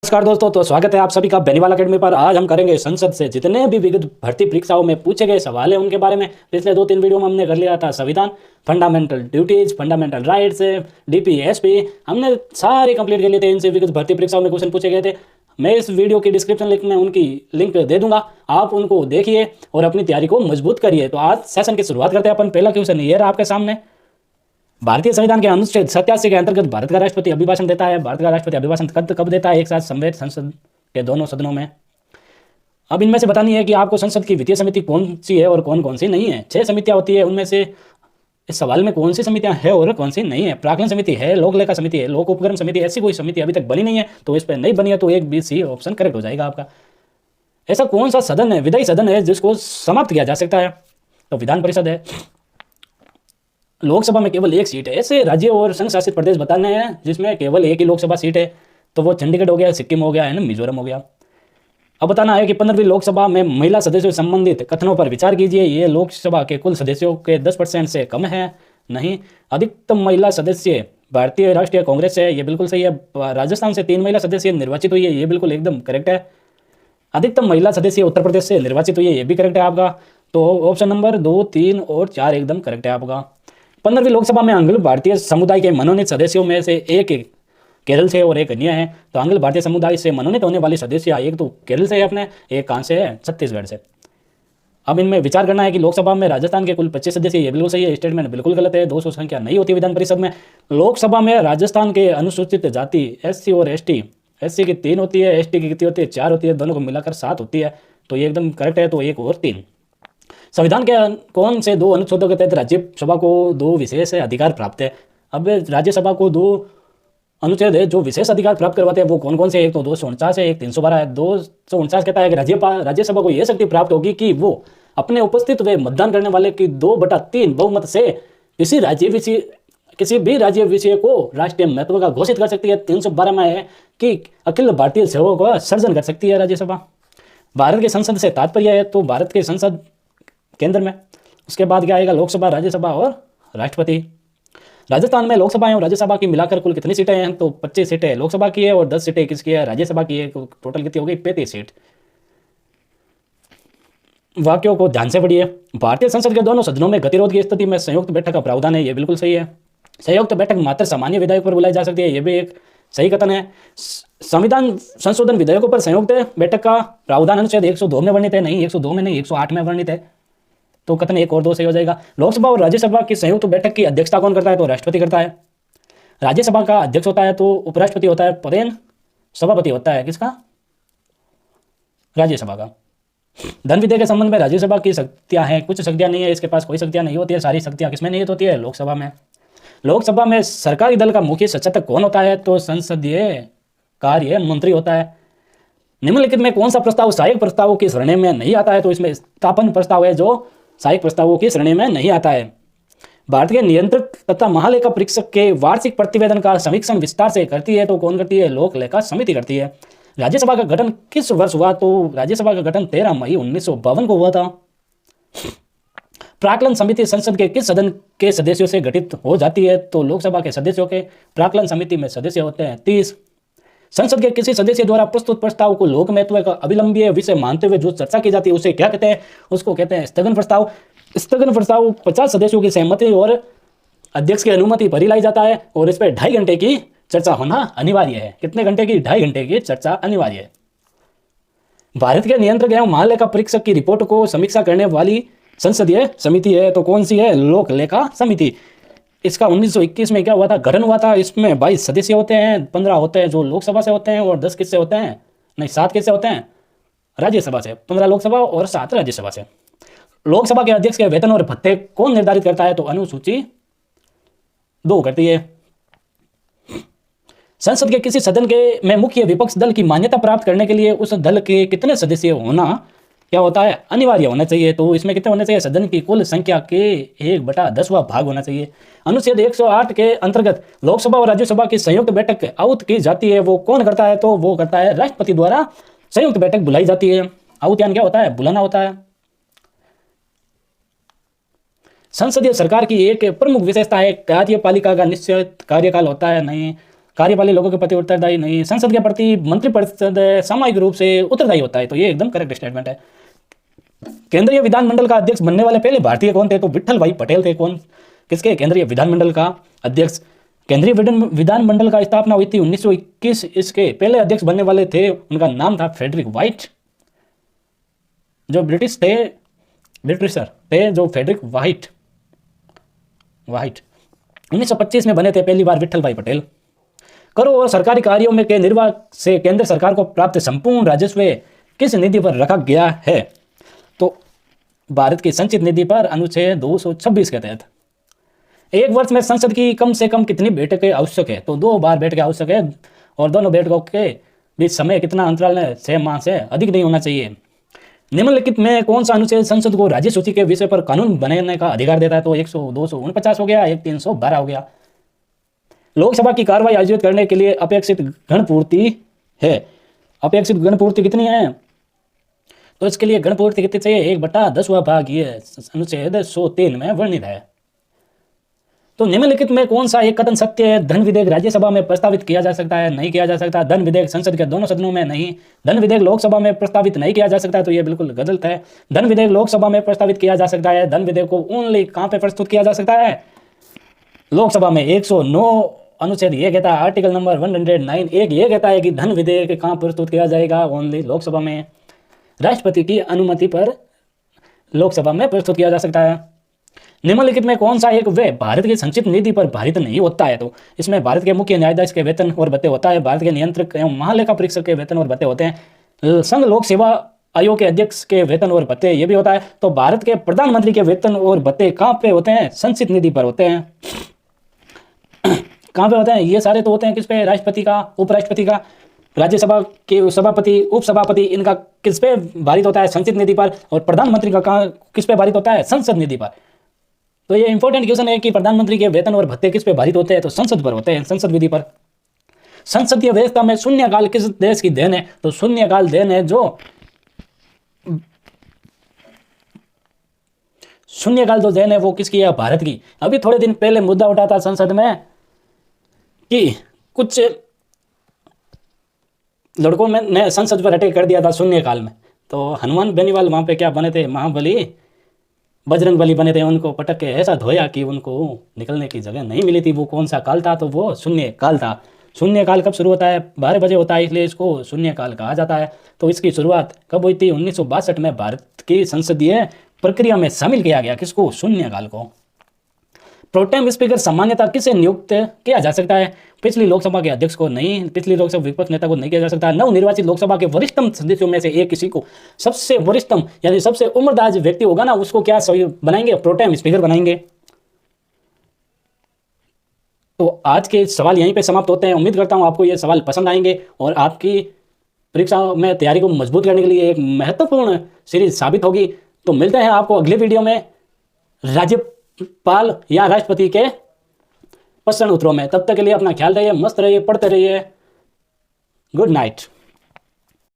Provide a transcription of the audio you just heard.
नमस्कार दोस्तों, तो स्वागत है आप सभी का बेनीवाल अकेडमी पर। आज हम करेंगे संसद से जितने भी विविध भर्ती परीक्षाओं में पूछे गए सवाल हैं उनके बारे में। पिछले 2-3 वीडियो में हमने कर लिया था संविधान, fundamental duties, fundamental rights, DPSP, हमने सारे कंप्लीट कर लिए थे। इनसे विविध भर्ती परीक्षाओं में क्वेश्चन पूछे गए थे। मैं इस वीडियो की डिस्क्रिप्शन लिंक में उनकी लिंक दे दूंगा, आप उनको देखिए और अपनी तैयारी को मजबूत करिए। तो आज सेशन की शुरुआत करते हैं अपन। पहला क्वेश्चन ये रहा आपके सामने। भारतीय संविधान के अनुच्छेद 87 के अंतर्गत भारत का राष्ट्रपति अभिभाषण देता है। भारत का राष्ट्रपति अभिभाषण कब देता है? एक साथ संवैध संसद के दोनों सदनों में। अब इनमें से बतानी है कि आपको संसद की वित्तीय समिति कौन सी है और कौन कौन सी नहीं है। 6 समितियां होती है, उनमें से इस सवाल में कौन सी समितियां है और कौन सी नहीं है? प्राक्कलन समिति है, लोक लेखा समिति है, लोक उपकरण समिति। ऐसी कोई समिति अभी तक बनी नहीं है, तो इस पर नहीं बनी है तो एक बी सी ऑप्शन करेक्ट हो जाएगा आपका। ऐसा कौन सा सदन है, विधायी सदन है, जिसको समाप्त किया जा सकता है? तो विधान परिषद है। लोकसभा में केवल एक सीट है। ऐसे राज्य और संघ शासित प्रदेश बताने हैं जिसमें केवल एक ही लोकसभा सीट है, तो वो चंडीगढ़ हो गया, सिक्किम हो गया है ना, मिजोरम हो गया। अब बताना है कि 15वीं लोकसभा में महिला सदस्यों से संबंधित कथनों पर विचार कीजिए। ये लोकसभा के कुल सदस्यों के 10% से कम है? नहीं। अधिकतम महिला सदस्य भारतीय राष्ट्रीय कांग्रेस है, ये बिल्कुल सही है। राजस्थान से 3 महिला सदस्य निर्वाचित हुई है, ये बिल्कुल एकदम करेक्ट है। अधिकतम महिला सदस्य उत्तर प्रदेश से निर्वाचित हुई है, ये भी करेक्ट है आपका। तो ऑप्शन नंबर 2, 3 और 4 एकदम करेक्ट है आपका। 15वीं लोकसभा में अखिल भारतीय समुदाय के मनोनीत सदस्यों में से एक केरल से और एक अन्य है। तो अखिल भारतीय समुदाय से मनोनीत होने वाली सदस्य एक तो केरल से है अपने, एक कहाँ से है? छत्तीसगढ़ से। अब इनमें विचार करना है कि लोकसभा में राजस्थान के कुल 25 सदस्य, ये बिल्कुल सही है। स्टेटमेंट बिल्कुल गलत है, 200 संख्या नहीं होती विधान परिषद में। लोकसभा में राजस्थान के अनुसूचित जाति एससी और एसटी, एससी की 3 होती है, एसटी की कितनी होती है? 4 होती है, दोनों को मिलाकर 7 होती है, तो ये एकदम करेक्ट है। तो 1 और 3। संविधान के कौन से 2 अनुच्छेदों के तहत राज्यसभा को 2 विशेष अधिकार प्राप्त है? अब राज्यसभा को 2 अनुच्छेद है जो विशेष अधिकार प्राप्त करवाते हैं, वो कौन कौन से? एक तो 249 है, एक 312 है। 249 कहता है कि राज्यसभा को यह शक्ति प्राप्त होगी कि वो अपने उपस्थित व मतदान करने वाले की 2/3 बहुमत से किसी भी राज्य विषय को राष्ट्रीय महत्व का घोषित कर सकती है। 312 में है कि अखिल भारतीय सेवाओं का सर्जन कर सकती है राज्यसभा। भारत के संसद से तात्पर्य है तो भारत के संसद केंद्र में। उसके बाद क्या आएगा? लोकसभा, राज्यसभा और राष्ट्रपति। राजस्थान में लोकसभा और राज्यसभा की मिलाकर कुल कितनी सीटें हैं? तो 25 सीटें लोकसभा की है और 10 सीटें किसकी है? राज्यसभा की है। टोटल कितनी हो गई? 35 सीट। वाक्यों को ध्यान से पढ़िए। भारतीय संसद के दोनों सदनों में गतिरोध की स्थिति में संयुक्त बैठक का प्रावधान है, ये बिल्कुल सही है। संयुक्त बैठक मात्र सामान्य विधेयक पर बुलाई जा सकती है, ये भी एक सही कथन है। संविधान संशोधन विधेयकों पर संयुक्त बैठक का प्रावधान अनुच्छेद 102 में वर्णित है। नहीं, 102 में नहीं, 108 में वर्णित है, तो कथन 1 और 2 सही हो जाएगा। लोकसभा और राज्यसभा की संयुक्त बैठक की अध्यक्षता कौन करता है? तो राष्ट्रपति करता है। राज्यसभा का अध्यक्ष होता है तो उपराष्ट्रपति होता है, पदेन सभापति होता है किसका? राज्यसभा का। धन विधेयक के संबंध में राज्यसभा की शक्तियां हैं, कुछ शक्तियां नहीं है, इसके पास कोई शक्तियां नहीं होती है। सारी शक्तियां किसमें निहित होती है? लोकसभा में। लोकसभा में सरकारी दल का मुख्य सचेतक कौन होता है? तो संसदीय कार्य मंत्री होता है। निम्नलिखित में कौन सा प्रस्ताव सहायक प्रस्तावों की श्रेणी में नहीं आता है? तो इसमें स्थापन प्रस्ताव है जो सहायक प्रस्तावों की श्रेणी में नहीं आता है। भारत के नियंत्रक तथा महालेखा परीक्षक के वार्षिक प्रतिवेदन का समीक्षण विस्तार से करती है, तो कौन करती है? लोक लेखा समिति करती है। राज्यसभा का गठन किस वर्ष हुआ? तो राज्यसभा का गठन 13 मई 1952 को हुआ था। प्राक्कलन समिति संसद के किस सदन के सदस्यों से गठित हो जाती है? तो लोकसभा के सदस्यों के। प्राक्कलन समिति में सदस्य होते हैं 30। संसद के किसी सदस्य द्वारा प्रस्तुत प्रस्ताव को लोक महत्व का अविलंबीय विषय मानते हुए जो चर्चा की जाती है उसे क्या कहते हैं? उसको कहते हैं स्थगन प्रस्ताव। स्थगन प्रस्ताव 50 सदस्यों की सहमति और अध्यक्ष की अनुमति पर ही लाई जाता है और इस पर 2.5 घंटे की चर्चा होना अनिवार्य है। कितने घंटे की? 2.5 घंटे की चर्चा अनिवार्य है। भारत के नियंत्रक एवं महालेखा परीक्षक की रिपोर्ट को समीक्षा करने वाली संसदीय समिति है, तो कौन सी है? लोक लेखा समिति। इसका 1921 में क्या हुआ था? गठन हुआ था। इसमें 22 सदस्य होते हैं, 15 होते हैं जो लोकसभा से होते हैं और 10 किससे होते हैं? नहीं, 7 किससे होते हैं? राज्यसभा से। 15 लोकसभा और 7 राज्यसभा से। लोकसभा के अध्यक्ष के वेतन और भत्ते कौन निर्धारित करता है? तो अनुसूची 2 करती है। संसद के किसी सदन के में मुख्य विपक्ष दल की मान्यता प्राप्त करने के लिए उस दल के कितने सदस्य होना क्या होता है? अनिवार्य होना चाहिए। तो इसमें कितने होने चाहिए? सदन की कुल संख्या के 1/10वां भाग होना चाहिए। अनुच्छेद 108 के अंतर्गत लोकसभा और राज्यसभा की संयुक्त बैठक आहुत की जाती है, वो कौन करता है? तो वो करता है राष्ट्रपति द्वारा संयुक्त बैठक बुलाई जाती है। आहुत्यान क्या होता है? बुलाना होता है। संसदीय सरकार की एक प्रमुख विशेषता है कार्यपालिका का निश्चित कार्यकाल होता है। नहीं, कार्यपालिक लोगों के प्रति उत्तरदायी नहीं, संसद के प्रति मंत्रिपरिषद सामूहिक रूप से उत्तरदायी होता है। तो ये एकदम करेक्ट स्टेटमेंट है। केंद्रीय विधानमंडल का अध्यक्ष बनने वाले पहले भारतीय कौन थे? तो विट्ठल भाई पटेल थे। कौन, किसके? केंद्रीय विधानमंडल का अध्यक्ष। केंद्रीय विधानमंडल का स्थापना हुई थी 1921। इसके पहले अध्यक्ष बनने वाले थे, उनका नाम था फ्रेडरिक व्हाइट। जो ब्रिटिशर थे जो फ्रेडरिक व्हाइट 1925 में बने थे पहली बार विट्ठल भाई पटेल। करों और सरकारी कार्यों में के निर्वाह से केंद्र सरकार को प्राप्त संपूर्ण राजस्व किस निधि पर रखा गया है? तो भारत की संचित निधि पर अनुच्छेद 226 के तहत। एक वर्ष में संसद की कम से कम कितनी बैठकें आवश्यक है? तो 2 बार बैठकें आवश्यक है, और दोनों बैठकों के बीच समय कितना अंतराल है? 6 माह से अधिक नहीं होना चाहिए। निम्नलिखित में कौन सा अनुच्छेद संसद को राज्य सूची के विषय पर कानून बनाने का अधिकार देता है? तो 249 हो गया, 312 हो गया। लोकसभा की कार्रवाई आयोजित करने के लिए अपेक्षित गणपूर्ति है। अपेक्षित गणपूर्ति कितनी है? तो इसके लिए गणपूर्ति कितनी चाहिए? 1/10वां भाग, ये अनुच्छेद 103 में वर्णित है। तो निम्नलिखित में कौन सा एक कथन सत्य है? धन विधेयक राज्यसभा में प्रस्तावित किया जा सकता है, नहीं किया जा सकता। धन विधेयक संसद के दोनों सदनों में नहीं। धन विधेयक लोकसभा में प्रस्तावित नहीं किया जा सकता, तो ये बिल्कुल गलत है। धन विधेयक लोकसभा में प्रस्तावित किया जा सकता है। धन विधेयक को ओनली कहाँ पे प्रस्तुत किया जा सकता है? लोकसभा में। 109 अनुच्छेद ये कहता है, आर्टिकल नंबर 109 एक ये कहता है कि धन विधेयक कहाँ प्रस्तुत किया जाएगा? ओनली लोकसभा में। राष्ट्रपति की अनुमति पर लोकसभा में प्रस्तुत किया जा सकता है। निम्नलिखित में कौन सा एक व्यय भारत की संचित निधि पर भारित नहीं होता है? तो इसमें भारत के मुख्य न्यायाधीश के वेतन और भत्ते होता है, भारत के नियंत्रक एवं महालेखा परीक्षक के वेतन और भत्ते होते हैं, संघ लोक सेवा आयोग के अध्यक्ष के वेतन और भत्ते ये भी होता है। तो भारत के प्रधानमंत्री के वेतन और भत्ते कहाँ पे होते हैं? संचित निधि पर होते हैं। कहाँ पे होते हैं? ये सारे तो होते हैं किस पे? राष्ट्रपति का, उपराष्ट्रपति का, राज्यसभा के सभापति, उपसभापति, इनका किस पे भारित होता है? संचित निधि पर। और प्रधानमंत्री का कहाँ किस पे भारित होता है? संसद निधि पर। तो ये इंपॉर्टेंट क्वेश्चन है कि प्रधानमंत्री के वेतन और भत्ते किस पे भारित होते हैं? तो संसद पर होते हैं, संसद विधि पर। संसदीय व्यवस्था में शून्यकाल किस देश की देन है? तो शून्यकाल देन है जो शून्यकाल जो देन है वो किसकी है? भारत की। अभी थोड़े दिन पहले मुद्दा उठा था संसद में कि कुछ लड़कों में ने संसद पर अटैक कर दिया था शून्यकाल में। तो हनुमान बेनीवाल वहां पे क्या बने थे? महाबली, बजरंग बली बने थे। उनको पटक के ऐसा धोया कि उनको निकलने की जगह नहीं मिली थी। वो कौन सा काल था? तो वो शून्यकाल था। शून्यकाल कब शुरू होता है? 12 बजे होता है, इसलिए इसको शून्यकाल कहा जाता है। तो इसकी शुरुआत कब हुई थी? 1962 में भारत की संसदीय प्रक्रिया में शामिल किया गया। किसको? शून्यकाल को। प्रोटेम स्पीकर सामान्यतः किसे नियुक्त किया जा सकता है? पिछली लोकसभा के अध्यक्ष को नहीं, पिछली लोकसभा विपक्ष नेता को नहीं किया जा सकता। नवनिर्वाचित लोकसभा के वरिष्ठतम सदस्यों में से एक किसी को, सबसे वरिष्ठतम यानी सबसे उम्रदराज व्यक्ति होगा ना, उसको क्या बनाएंगे? प्रोटेम स्पीकर बनाएंगे। तो आज के सवाल यहीं पे समाप्त होते हैं। उम्मीद करता हूं आपको ये सवाल पसंद आएंगे और आपकी परीक्षा में तैयारी को मजबूत करने के लिए एक महत्वपूर्ण सीरीज साबित होगी। तो मिलते हैं आपको अगले वीडियो में राज्यपाल या राष्ट्रपति के प्रश्न उत्तरों में। तब तक के लिए अपना ख्याल रहिए, मस्त रहिए, पढ़ते रहिए। Good night.